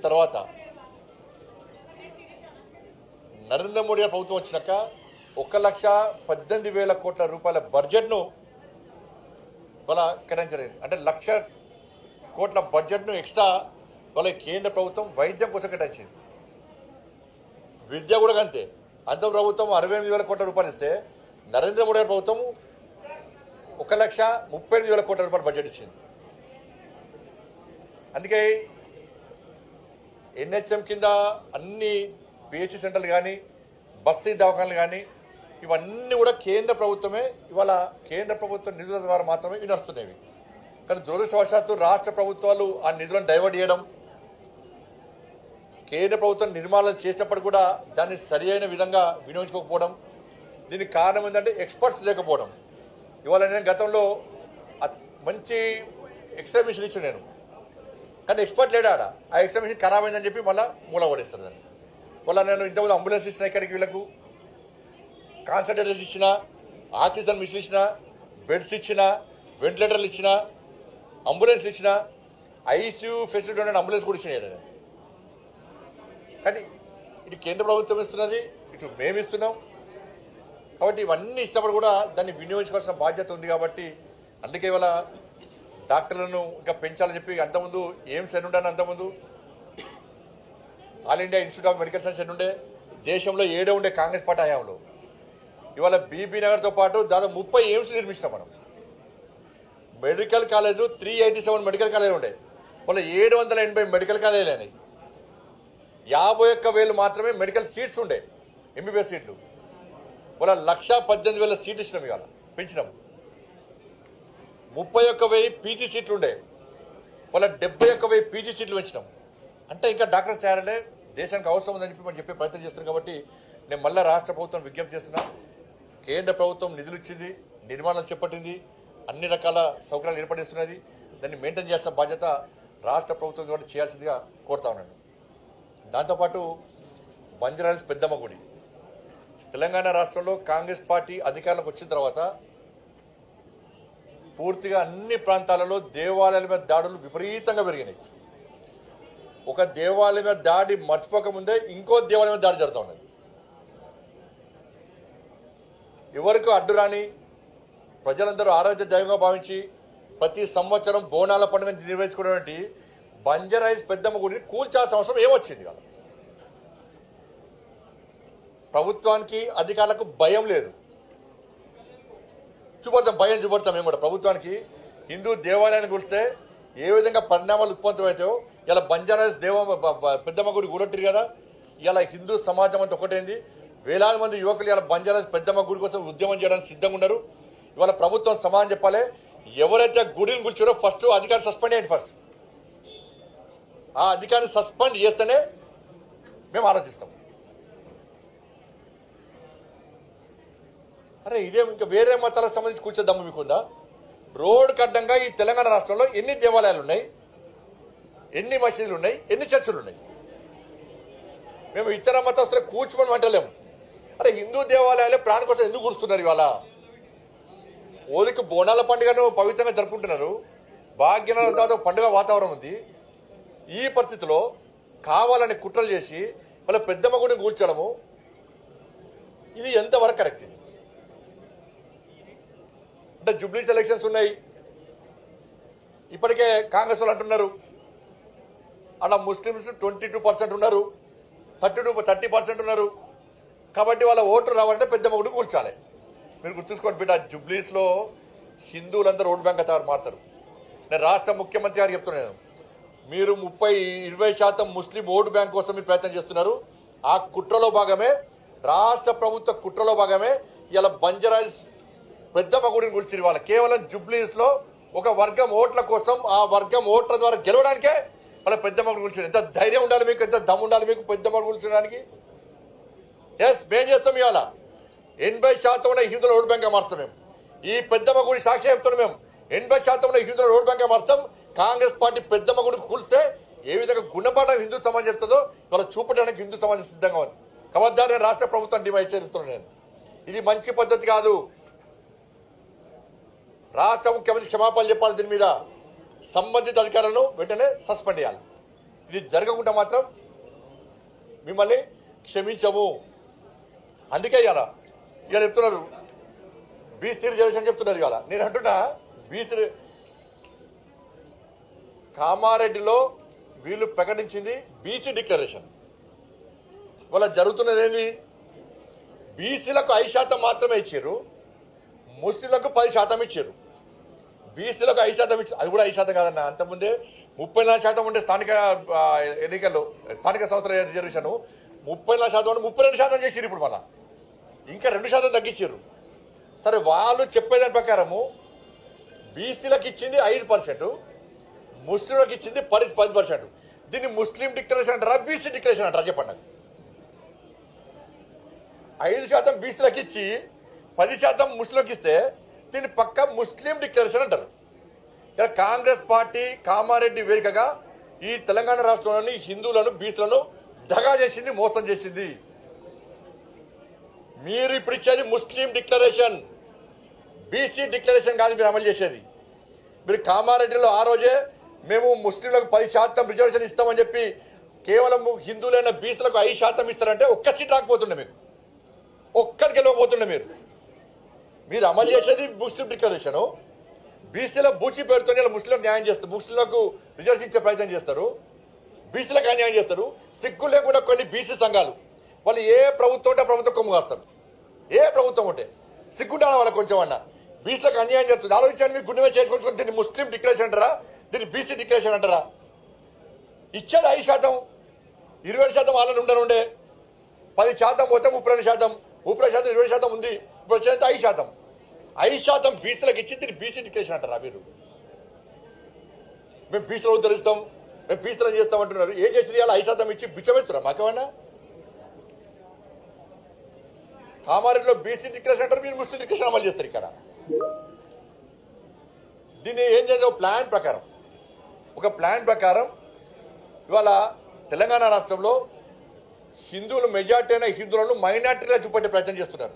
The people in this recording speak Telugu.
తర్వాత నరేంద్ర మోడీ గారి ప్రభుత్వం వచ్చినాక 1,18,000 కోట్ల రూపాయల బడ్జెట్ను వాళ్ళ కేటాయించలేదు. అంటే 1,00,000 కోట్ల బడ్జెట్ను ఎక్స్ట్రా వాళ్ళ కేంద్ర ప్రభుత్వం వైద్యం కోసం కేటాయించింది. విద్య కూడా అంతే. అంత ప్రభుత్వం 68,000 కోట్ల రూపాయలు ఇస్తే నరేంద్ర మోడీ గారి ప్రభుత్వం 1,38,000 కోట్ల రూపాయల బడ్జెట్ ఇచ్చింది. అందుకే ఎన్హెచ్ఎం కింద అన్ని పిహెచ్సి సెంటర్లు కానీ బస్తీ దవాఖానలు కానీ ఇవన్నీ కూడా కేంద్ర ప్రభుత్వమే ఇవాళ కేంద్ర ప్రభుత్వ నిధుల ద్వారా మాత్రమే ఇవి నడుస్తున్నాయి. కానీ దురదృష్టవశాత్తు రాష్ట్ర ప్రభుత్వాలు ఆ నిధులను డైవర్ట్ చేయడం, కేంద్ర ప్రభుత్వం నిర్మాణం చేసినప్పుడు కూడా దాన్ని సరి అయిన విధంగా వినియోగించుకోకపోవడం, దీనికి కారణం ఏంటంటే ఎక్స్పర్ట్స్ లేకపోవడం. ఇవాళ నేను గతంలో మంచి ఎక్స్రే మిషన్ ఇచ్చాను నేను, కానీ ఎక్స్పర్ట్ లేడా ఆ ఎక్స్రే మిషన్ ఖరాబ్ అయిందని చెప్పి మళ్ళీ మూల పడేస్తారు దాన్ని. మళ్ళీ నేను ఇంతకుముందు అంబులెన్స్ ఇచ్చిన ఇక్కడికి వీళ్ళకు కాన్సన్ట్రేటర్స్ ఇచ్చిన, ఆక్సిజన్ మిషన్ ఇచ్చిన, బెడ్స్ ఇచ్చిన, వెంటిలేటర్లు ఇచ్చిన, అంబులెన్స్ ఇచ్చిన, ఐసీయూ ఫెసిలిటీ ఉన్న అంబులెన్స్ కూడా ఇచ్చినాయి. కానీ ఇటు కేంద్ర ప్రభుత్వం ఇస్తున్నది, ఇటు మేము ఇస్తున్నాం. కాబట్టి ఇవన్నీ ఇచ్చినప్పుడు కూడా దాన్ని వినియోగించుకోవాల్సిన బాధ్యత ఉంది. కాబట్టి అందుకే ఇవాళ డాక్టర్లను ఇంకా పెంచాలని చెప్పి అంతకుముందు ఎయిమ్స్ ఎన్ని ఉండే, అంతకుముందు all India institute of medical science ఎన్ని ఉండే, దేశంలో 7 ఉండే కాంగ్రెస్ పార్టీ హయాంలో. ఇవాళ బీబీ నగర్తో పాటు దాదాపు 30 ఎయిమ్స్ నిర్మించినాం మనం. మెడికల్ కాలేజ్ 387 మెడికల్ కాలేజీలు ఉండే, వాళ్ళ 780 మెడికల్ కాలేజీలు అయినాయి. 51,000 మాత్రమే మెడికల్ సీట్స్ ఉండే, ఎంబీబీఎస్ సీట్లు. వాళ్ళ 1,18,000 సీట్లు ఇచ్చినాం, ఇవాళ పెంచినాం. 31,000 పీజీ సీట్లు ఉండే, వాళ్ళ 71,000 పీజీ సీట్లు పెంచినాం. అంటే ఇంకా డాక్టర్స్ తయారంటే దేశానికి అవసరం ఉందని చెప్పి మనం చెప్పే ప్రయత్నం చేస్తున్నాం. కాబట్టి నేను మళ్ళీ రాష్ట్ర ప్రభుత్వం విజ్ఞప్తి చేస్తున్నా, కేంద్ర ప్రభుత్వం నిధులు ఇచ్చింది, నిర్మాణాలు చేపట్టింది, అన్ని రకాల సౌకర్యాలు ఏర్పడిస్తున్నది. దాన్ని మెయింటైన్ చేసిన బాధ్యత రాష్ట్ర ప్రభుత్వం కూడా చేయాల్సిందిగా కోరుతా ఉన్నాను. దాంతోపాటు బంజారాహిల్స్ పెద్దమ్మ గుడి, తెలంగాణ రాష్ట్రంలో కాంగ్రెస్ పార్టీ అధికారంలోకి వచ్చిన తర్వాత పూర్తిగా అన్ని ప్రాంతాలలో దేవాలయాల మీద దాడులు విపరీతంగా పెరిగినాయి. ఒక దేవాలయం మీద దాడి మర్చిపోకముందే ఇంకో దేవాలయం మీద దాడి జరుగుతూ ఉన్నది. ఎవరికి అడ్డురాని ప్రజలందరూ ఆరాధ్య దైవంగా భావించి ప్రతి సంవత్సరం బోనాల పండుగ నిర్వహించుకున్నటువంటి బంజారాహిల్స్ పెద్దమ్మ గుడిని కూల్చాల్సిన అవసరం ఏమొచ్చింది? కదా ప్రభుత్వానికి అధికారులకు భయం లేదు. భయం చూపడతాం మేము కూడా. ప్రభుత్వానికి హిందూ దేవాలయాన్ని కూలిస్తే ఏ విధంగా పరిణామాలు ఉత్పన్నమవుతాయో ఇలా బంజారాహిల్స్ పెద్దమ్మ గుడి కూడొట్టిరు కదా. ఇలా హిందూ సమాజం అంతా ఒకటైంది. వేలాది మంది యువకులు ఇలా బంజారాహిల్స్ పెద్దమ్మ గుడి కోసం ఉద్యమం చేయడానికి సిద్ధంగా ఉన్నారు. ఇవాళ ప్రభుత్వం సమాధానం చెప్పాలి. ఎవరైతే గుడిని కూర్చారో ఫస్ట్ అధికారి సస్పెండ్ అయ్యండి. ఫస్ట్ ఆ అధికారిని సస్పెండ్ చేస్తేనే మేము ఆలోచిస్తాం. అరే ఇదే ఇంకా వేరే మతాలకు సంబంధించి కూర్చోద్దాము మీకుందా? రోడ్డుకు అడ్డంగా ఈ తెలంగాణ రాష్ట్రంలో ఎన్ని దేవాలయాలు ఉన్నాయి, ఎన్ని మసీదులు ఉన్నాయి, ఎన్ని చర్చలు ఉన్నాయి? మేము ఇతర మతస్థులు కూర్చోమని అంటలేము. అరే హిందూ దేవాలయాలే ప్రాణం కోసం ఎందుకు కూర్చున్నారు? ఇవాళ ఓలికి బోనాల పండుగను పవిత్రంగా జరుపుకుంటున్నారు. భాగ్యనగరం తర్వాత పండుగ వాతావరణం ఉంది. ఈ పరిస్థితిలో కావాలని కుట్రలు చేసి వాళ్ళ పెద్దమ్మ గుడిని కూర్చోడము ఇది ఎంతవరకు కరెక్ట్? అంటే జూబ్లీస్ ఎలక్షన్స్ ఉన్నాయి. ఇప్పటికే కాంగ్రెస్ వాళ్ళు అంటున్నారు అలా ముస్లిమ్స్ 22% ఉన్నారు, 30% ఉన్నారు. కాబట్టి వాళ్ళ ఓట్లు రావాలంటే పెద్దమ్మ గుడిని కూల్చాలి. మీరు గుర్తుంచుకోండి బిడ్డ, జూబ్లీస్లో హిందువులందరూ ఓటు బ్యాంక్ అవుతారు మారుతారు. నేను రాష్ట్ర ముఖ్యమంత్రి గారు చెప్తున్నాను, మీరు 20% ముస్లిం ఓటు బ్యాంక్ కోసం మీరు ప్రయత్నం చేస్తున్నారు. ఆ కుట్రలో భాగమే, రాష్ట్ర ప్రభుత్వ కుట్రలో భాగమే ఇలా బంజారాహిల్స్ పెద్దమ్మ గుడిని కూల్చిరు. వాళ్ళ కేవలం జూబ్లీస్ లో ఒక వర్గం ఓట్ల కోసం, ఆ వర్గం ఓట్ల ద్వారా గెలవడానికే వాళ్ళ పెద్దమ్మ గుడి కూల్చారు. ఎంత ధైర్యం ఉండాలి మీకు, ఎంత దమ్ము ఉండాలి మీకు పెద్దమ్మ కూల్చడానికి? ఎస్ మేం చేస్తాం. ఇవాళ 80% ఉన్న హిందువుల ఓటు బ్యాంక్ మారుస్తాం మేము. ఈ పెద్దమ్మ గుడి సాక్షి చెప్తున్నాం మేము. 80% ఉన్న హిందువుల ఓటు బ్యాంక్ మారుస్తాం. కాంగ్రెస్ పార్టీ పెద్దమ్మ గుడికి కూల్స్తే ఏ విధంగా గుణపాఠం హిందూ సమాజం చెప్తుందో ఇవాళ చూపడానికి హిందూ సమాజం సిద్ధంగా ఉంది. కాబట్టి నేను రాష్ట్ర ప్రభుత్వం డిమాండ్ చేస్తున్నాను. నేను ఇది మంచి పద్ధతి కాదు. రాష్ట్ర ముఖ్యమంత్రి క్షమాపణలు చెప్పాలి. దీని మీద సంబంధిత అధికారులను వెంటనే సస్పెండ్ చేయాలి. ఇది జరగకుండా మాత్రం మిమ్మల్ని క్షమించము. అందుకే ఇవాళ చెప్తున్నారు బీసీ రిజర్వేషన్ చెప్తున్నారు. ఇవాళ నేను అంటున్నా బీసీ కామారెడ్డిలో వీళ్ళు ప్రకటించింది బీసీ డిక్లరేషన్. వాళ్ళ జరుగుతున్నది ఏంది? బీసీలకు 5% మాత్రమే ఇచ్చారు, ముస్లింలకు 10% ఇచ్చారు. బీసీలకు 5% ఇచ్చారు, అది కూడా 5% కాదన్న. అంతకుముందే 34% ఉండే స్థానిక ఎన్నికల్లో స్థానిక సంస్థల రిజర్వేషన్ 34% ఉంటే 32% చేసారు. ఇప్పుడు మళ్ళా ఇంకా 2% తగ్గించారు. సరే, వాళ్ళు చెప్పేదాని ప్రకారము బీసీలకు ఇచ్చింది 5%, ముస్లింలకు ఇచ్చింది 10%. దీన్ని ముస్లిం డిక్లరేషన్ అంటారా, బీసీ డిక్లరేషన్ అంటారా చెప్పండి నాకు. 5% బీసీలకు ఇచ్చి 10% ముస్లింలకు ఇస్తే దీన్ని పక్క ముస్లిం డిక్లరేషన్ అంటారు. ఇలా కాంగ్రెస్ పార్టీ కామారెడ్డి వేదికగా ఈ తెలంగాణ రాష్ట్రంలోని హిందువులను బీసీలను దగా చేసింది, మోసం చేసింది. మీరు ఇప్పుడు ఇచ్చేది ముస్లిం డిక్లరేషన్, బీసీ డిక్లరేషన్ కాదు మీరు అమలు చేసేది. మీరు కామారెడ్డిలో ఆ రోజే మేము ముస్లింలకు 10% రిజర్వేషన్ ఇస్తామని చెప్పి కేవలం హిందువులైన బీసీలకు 5% ఇస్తారంటే ఒక్క సీట్ రాకపోతుండే, మీకు ఒక్కరికి వెళ్ళకపోతుండే. మీరు అమలు చేసేది ముస్లిం డిక్లరేషన్, బీసీల బూచి పేరుతో ముస్లింలకు న్యాయం చేస్తారు, ముస్లింలకు రిజర్వేషన్ ఇచ్చే ప్రయత్నం చేస్తారు, బీసీలకు అన్యాయం చేస్తారు. సిగ్గు లేకుండా కొన్ని బీసీ సంఘాలు వాళ్ళు ఏ ప్రభుత్వం ఉంటే ప్రభుత్వం కొమ్ము కాస్తారు. ఏ ప్రభుత్వం ఉంటే సిగ్గుండాలి వాళ్ళకి కొంచెం అన్న. బీసీలకు అన్యాయం చేస్తుంది. ఆలోచించండి, మీరు గుండె చేసుకొని దీన్ని ముస్లిం డిక్లరేషన్ అంటారా, దీన్ని బీసీ డిక్లరేషన్ అంటారా? ఇచ్చేది 5%, 20% వాళ్ళని ఉండనుండే, 10% పోతే 32%, 30% 20% ఉంది. ఇప్పుడు వచ్చేది 5%. 5% బీసీలకు ఇచ్చి దీన్ని బీసీ డిక్లరేషన్ అంటారా? మీరు మేము బీసీలో ఉద్ధరిస్తాం, మేము బీసీలో చేస్తాం అంటున్నారు. ఏం చేసింది? ఇలా 5% ఇచ్చి బిచ్చమేస్తున్నా మాకేమన్నా? కామారెడ్డిలో బీసీ డిక్లరేషన్ అంటారు, మీరు ముస్లిం డిక్లరేషన్ అమలు చేస్తారు. ఇక్కడ దీన్ని ఏం చేయాలి? ఒక ప్లాన్ ప్రకారం ఇవాళ తెలంగాణ రాష్ట్రంలో హిందువులు మెజార్టీ అయిన హిందువులను మైనార్టీగా చూపెట్టే ప్రయత్నం చేస్తున్నారు.